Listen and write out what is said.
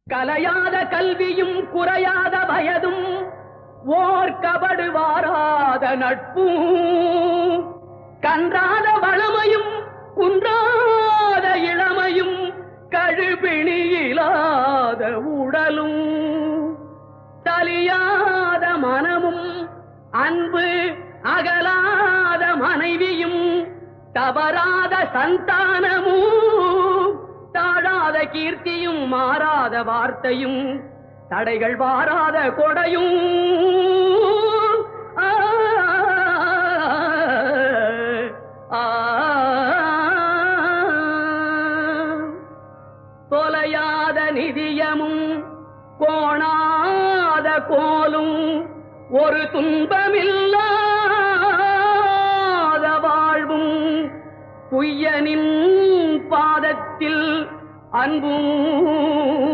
கலையாத கல்வியும் குறையாத வயதும் ஓர் கபடு வாராத நட்பும் கன்றாத வளமையும் குன்றாத இளமையும் கழுபிணியிலாத உடலும் தலியாத மனமும் அன்பு அகலாத மனைவியும் தவறாத சந்தானமும் தாழாத கீர்த்தியும் மாறாத வார்த்தையும் தடைகள் வாராத கொடையும் தொலையாத நிதியமும் கோணாத கோலும் ஒரு துன்பமில்லாத வாழ்வும் குய்யனின் பாதத்தில் அன்பும்